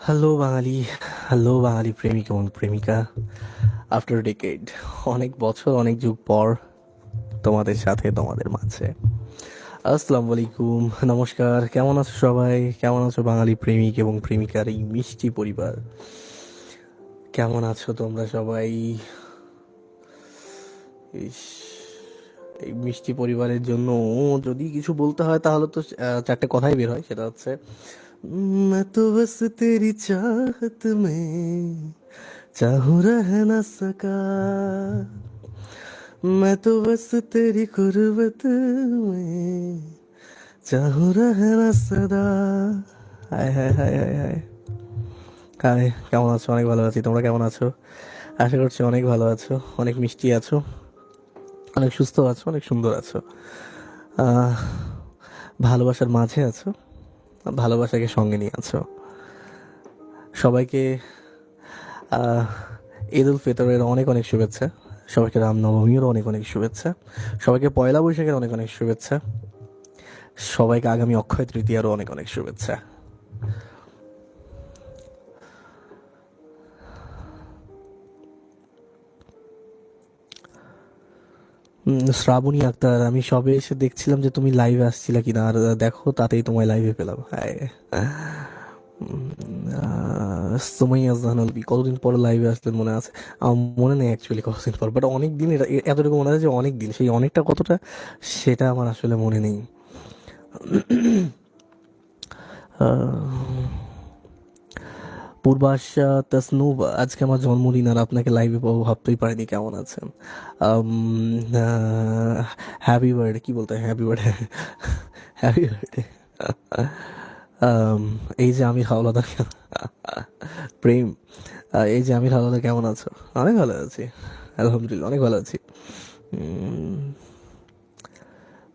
Hello বাঙালি, hello বাঙালি প্রেমিক এবং প্রেমিকা। আফটার ডেকেড, অনেক বছর অনেক যুগ পর তোমাদের সাথে তোমাদের মাঝে। আসসালামু আলাইকুম, নমস্কার। কেমন আছো সবাই? কেমন আছো বাঙালি প্রেমিক এবং প্রেমিকার এই মিষ্টি পরিবার? কেমন আছো তোমরা সবাই? ইস, এই মিষ্টি পরিবারের জন্য যদি কিছু বলতে হয় তাহলে তো চারটে কথাই বের হয়, সেটা হচ্ছে मैं तो बस तेरी चाहत में चाहूँ रह ना सका, मैं तो बस तेरी गुर्बत में चाहूँ रहना सदा। হায় হায় হায় হায় হায় হায়, কেমন আছো? অনেক ভালো আছি। তোমরা কেমন আছো? আশা করছি অনেক ভালো আছো, অনেক মিষ্টি আছো, অনেক সুস্থ আছো, অনেক সুন্দর আছো। আহ, ভালোবাসার মাঝে আছো, ভালোবাসাকে সঙ্গে নিয়ে আছো। সবাইকে আহ, ঈদ উল ফিতরের অনেক অনেক শুভেচ্ছা। সবাইকে রামনবমীরও অনেক অনেক শুভেচ্ছা। সবাইকে পয়লা বৈশাখের অনেক অনেক শুভেচ্ছা। সবাইকে আগামী অক্ষয় তৃতীয়ারও অনেক অনেক শুভেচ্ছা। শ্রাবণী আক্তার, আমি সবে এসে দেখছিলাম যে তুমি লাইভে আসছিলে কিনা, আর দেখো তাতেই তোমায় লাইভে পেলাম। হায়, সুমাইয়া জাহানাল বি, কতদিন পর লাইভে আসলেন মনে আছে? আমার মনে নেই অ্যাকচুয়ালি কতদিন পর, বাট অনেক দিন, এতটুকু মনে আছে যে অনেক দিন। সেই অনেকটা কতটা সেটা আমার আসলে মনে নেই। পূর্বাস তাসনুব, আজকে আমার জন্মদিন আর আপনাকে লাইভে পাবো ভাবতেই পারিনি। কেমন আছেন? হ্যাপি বার্থডে, কি বলতে হয়, হ্যাপি বার্থডে, হ্যাপি বার্থডে। এই যে আমির হাওলাদার, প্রেম, এই যে আমির হাওলাদার, কেমন আছো? অনেক ভালো আছি, আলহামদুলিল্লাহ, অনেক ভালো আছি।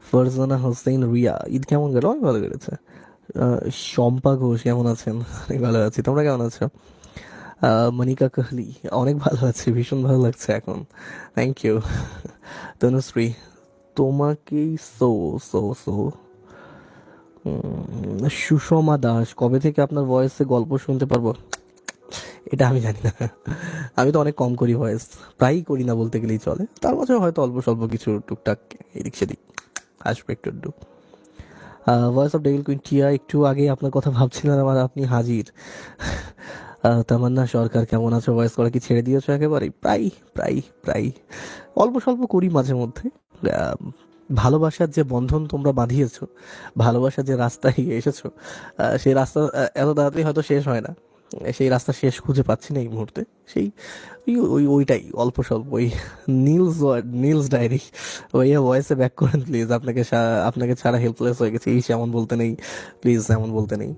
ফারজানা হোসেন রিয়া, ঈদ কেমন গেল? অনেক ভালো কেটেছে। শম্পা ঘোষ, কেমন আছেন? অনেক ভালো আছি। তোমরা কেমন আছো? মনিকা কোহলি, অনেক ভালো আছে, ভীষণ ভালো লাগছে এখন। Thank you. তনুশ্রী, তোমাকেই সো সো সো। সুষমা দাস, কবে থেকে আপনার ভয়েসে গল্প শুনতে পারবো? এটা আমি জানি না, আমি তো অনেক কম করি ভয়েস, প্রায়ই করি না বলতে গেলেই চলে। তার মাঝে হয়তো অল্প স্বল্প কিছু টুকটাক এদিক সেদিক আসবে একটু একটু। ভয়েস অফ ডেভিল কুইন টিয়া, একটু আগে আপনার কথা ভাবছিলাম আর আপনি হাজির। তামান্না সরকার, কেমন আছো? ভয়েস করা কি ছেড়ে দিয়েছো একেবারে? প্রায় প্রায় প্রায় অল্প স্বল্প করি মাঝে মধ্যে। আহ, ভালোবাসার যে বন্ধন তোমরা বাঁধিয়েছো, ভালোবাসার যে রাস্তায় এসেছো, সেই রাস্তা এত তাড়াতাড়ি হয়তো শেষ হয় না। সেই রাস্তা শেষ খুঁজে পাচ্ছি না এই মুহূর্তে। সেই ওইটাই অল্প স্বল্প ওই নীলস ডায়েরি। ভাইয়া ভয়েসে ব্যাক করেন প্লিজ, আপনাকে ছাড়া হেল্পলেস হয়ে গেছে। এমন বলতে নেই প্লিজ, এমন বলতে নেই।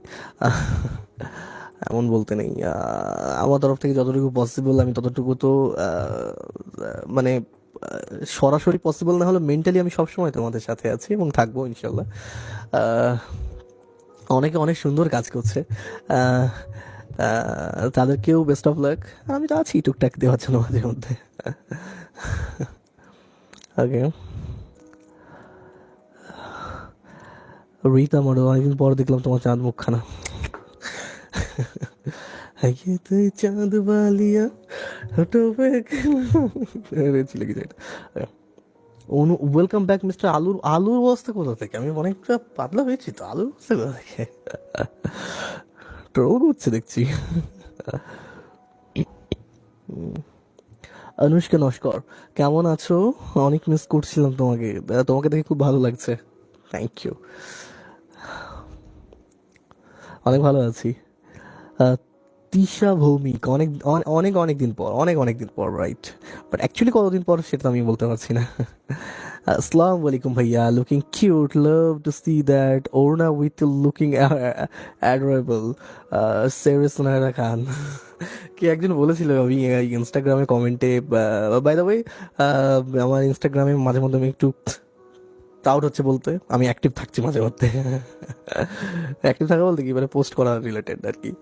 আহ, এমন বলতে নেই। আমার তরফ থেকে যতটুকু পসিবল আমি ততটুকু তো মানে সরাসরি পসিবল না হলে মেন্টালি আমি সবসময় তোমাদের সাথে আছি এবং থাকবো ইনশাল্লাহ। আহ, অনেকে অনেক সুন্দর কাজ করছে, আহ, তাদেরকেও বেস্ট অফ লাক। আমি তো আছি টুকটাক দেওয়ার জন্য মাঝে মধ্যে। ওকে, রীতা মডেল, অনেকদিন পর দেখলাম তোমার চাঁদ মুখখানা। ये तो चांद वालिया होठों पे ছিল কি এটা? অনু, ওয়েলকাম ব্যাক মিস্টার আলুর। আলুর অবস্থা কোথা থেকে? আমি অনেকটা পাতলা হয়েছি তো, আলুর অবস্থা কোথা থেকে? ট্রোল হচ্ছে দেখছি। অনুষ্কা নস্কর, কেমন আছো? অনেক মিস করছিলাম তোমাকে, তোমাকে দেখে খুব ভালো লাগছে। Thank you. অনেক ভালো আছি। আহ, তিশা ভৌমিক, অনেক অনেক অনেক দিন পর, অনেক অনেক দিন পর, রাইট? বাট অ্যাকচুয়ালি কতদিন পর সেটা আমি বলতে পারছি না। আসসালামু আলাইকুম ভাইয়া, looking cute, love to see that ওড়না উইথ লুকিং অ্যাডোরেবল। সেরিস নায়রা খান, কে একজন বলেছিল, আমি ইনস্টাগ্রামে কমেন্টে, বাই দ্য ওয়ে, আমার ইনস্টাগ্রামে মাঝে মধ্যে আমি একটু প্রাউড হচ্ছে বলতে, আমি অ্যাক্টিভ থাকছি মাঝে মধ্যে। অ্যাক্টিভ থাকা বলতে কি, মানে পোস্ট করা রিলেটেড আর কি।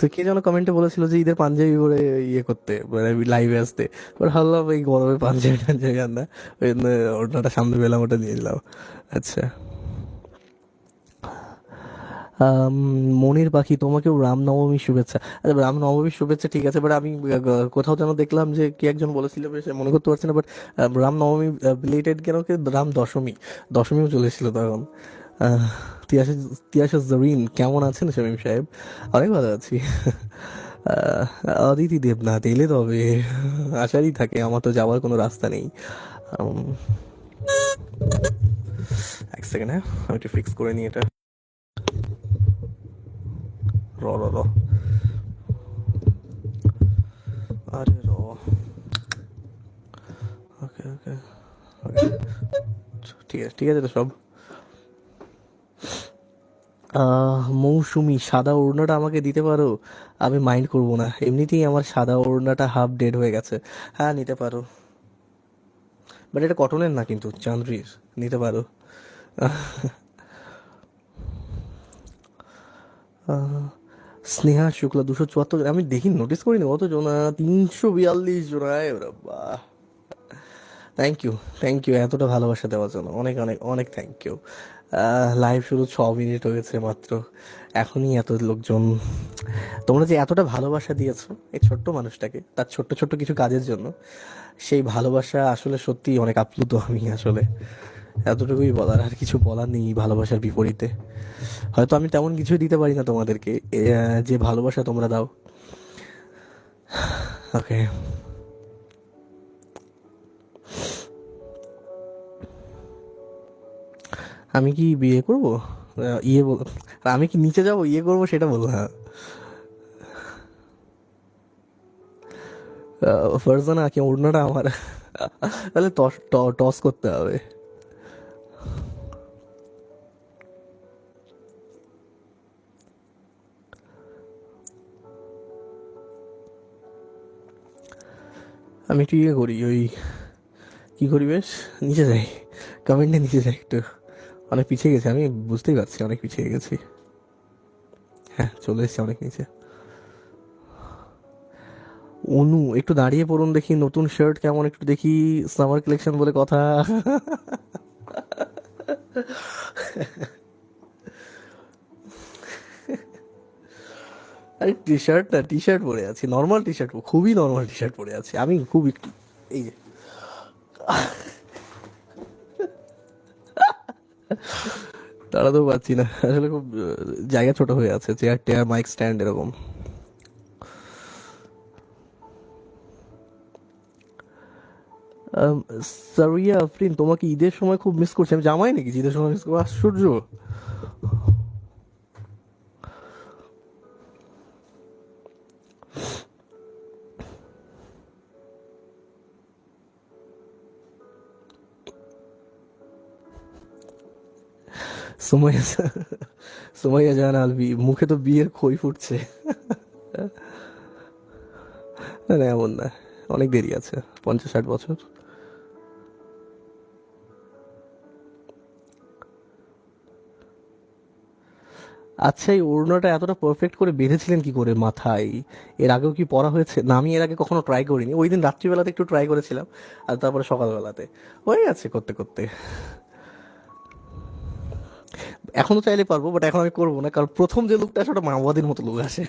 তো কে যেন কমেন্টে বলেছিল যে ঈদের পাঞ্জাবি পরে ইয়ে করতে, মানে লাইভে আসতে। ওর ভাবলাম এই গরমে পাঞ্জাবি টাঞ্জাবি আর না, ওই জন্য ওটাটা সামনে পেলাম, ওটা দিয়ে দিলাম। আচ্ছা, আম, মনির পাখি, তোমাকেও রামনবমীর শুভেচ্ছা। আচ্ছা, রামনবমীর শুভেচ্ছা ঠিক আছে, বাট আমি কোথাও যেন দেখলাম যে কি একজন বলেছিল, বেশ মনে করতে পারছি না, বাট রামনবমী রিলেটেড কেন কি রাম দশমী, দশমীও চলে এসেছিল তখন। আহ, তিয়াশা তিয়াশা জরিন কেমন আছেন শামীম সাহেব? অনেক ভালো আছি। আহ, অদিতি দেবনাথ এলে তবে আসারই থাকে, আমার তো যাওয়ার কোনো রাস্তা নেই। উম, এক সেকেন্ড, হ্যাঁ আমি একটু ফিক্স করে নিই এটা। র র র আরে র ওকে ওকে ওকে, ঠিক আছে ঠিক আছে তো সব। মৌসুমি, সাদা ওড়নাটা আমাকে দিতে পারো? আমি মাইন্ড করবো না, এমনিতেই আমার সাদা ওড়নাটা হাফ ডেড হয়ে গেছে। হ্যাঁ নিতে পারো, বাট এটা কটনের না কিন্তু, চান্দ্রির। নিতে পারো। আহ, স্নেহা শুক্লা 274 জন, আমি দেখি নোটিস করিনি কত জন, 342 জন। ওরে বাহ, থ্যাংক ইউ, থ্যাংক ইউ এতটা ভালোবাসা দেওয়ার জন্য, অনেক অনেক অনেক থ্যাংক ইউ। লাইভ শুরু 6 মিনিট হয়েছে মাত্র, এখনই এত লোকজন। তোমরা যে এতটা ভালোবাসা দিয়েছো এই ছোট্ট মানুষটাকে, তার ছোট্ট ছোট্ট কিছু কাজের জন্য, সেই ভালোবাসা আসলে সত্যি অনেক আপ্লুত আমি আসলে। এতটুকুই বলার, আর কিছু বলার নেই এই ভালোবাসার বিপরীতে। হয়তো আমি তেমন কিছুই দিতে পারি না তোমাদেরকে, যে ভালোবাসা তোমরা দাও। ওকে, আমি কি বিয়ে করব? ইয়ে বল, আমি কি নিচে যাব ইয়ে করবো সেটা বলো, হ্যাঁ। ফারজানা কি ওড়নাটা আমার? তাহলে টস টস করতে হবে। আমি একটু ইয়ে করি, ওই কি করি বেশ, নিচে যাই, কমেন্টে নিচে যাই একটু। অনেক পিছিয়ে গেছি আমি, বুঝতেই পারছি অনেক পিছিয়ে গেছি। হ্যাঁ চলে এসেছি অনেক নিচে। অনু, একটু দাঁড়িয়ে পড়ুন দেখি, নতুন শার্ট কেমন একটু দেখি, সামার কালেকশন বলে কথা। আরে টি শার্ট না, টি শার্ট পরে আছি, নর্মাল টি শার্ট, খুবই নর্মাল টি শার্ট পরে আছি আমি, খুব একটু, এই যে দাঁড়াতেও পারছি না আসলে, খুব জায়গা ছোট হয়ে আছে, চেয়ার টেয়ার মাইক স্ট্যান্ড এরকম। আম, সারিয়া আফরিন, তোমাকে ঈদের সময় খুব মিস করছি। আমি জামাই নাকি যে ঈদের সময় মিস করবো, আশ্চর্য। সুমাইয়া সুমাইয়া জাহান আলভি, মুখে তো বিয়ের খই ফুটছে। না না এমন না, অনেক দেরি আছে, 50-60 বছর। আচ্ছা, এই ওড়নাটা এতটা পারফেক্ট করে বেঁধেছিলেন কি করে মাথায়? এর আগেও কি পরা হয়েছে না? আমি এর আগে কখনো ট্রাই করিনি, ওই দিন রাত্রিবেলাতে একটু ট্রাই করেছিলাম, আর তারপরে সকালবেলাতে হয়ে গেছে করতে করতে। এখনো চাইলে পারবো, বাট এখন আমি করবো না, কারণ প্রথম যে লুকটা আসে ওটা মাওবাদীর মতো লুক আসে।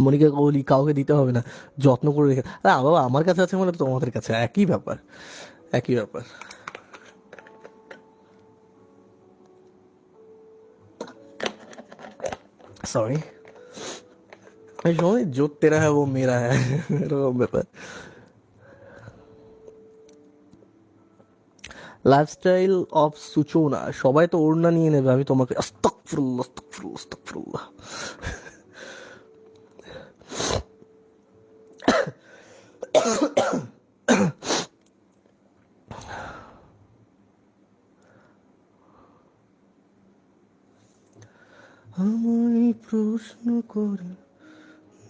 মনিকা কৌলি, কাউকে দিতে হবে না, যত্ন করে রেখে, আরে বাবা আমার কাছে আছে মানে তো তোমাদের কাছে একই ব্যাপার, একই ব্যাপার। সরি, এই সময় जो तेरा है वो मेरा है, এরকম ব্যাপার। লাইফস্টাইল অফ সুচোনা, সবাই তো ওড়না নিয়ে নেবে, আমি তোমাকে আস্তাগফিরুল্লাহ আস্তাগফিরুল্লাহ আস্তাগফিরুল্লাহ। আমায় প্রশ্ন করে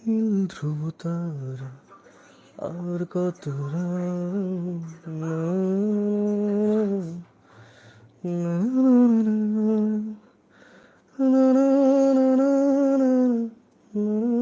নীল ধ্রুব তারা, আর কত রাত, না, না, না, না, না, না, না, না, না,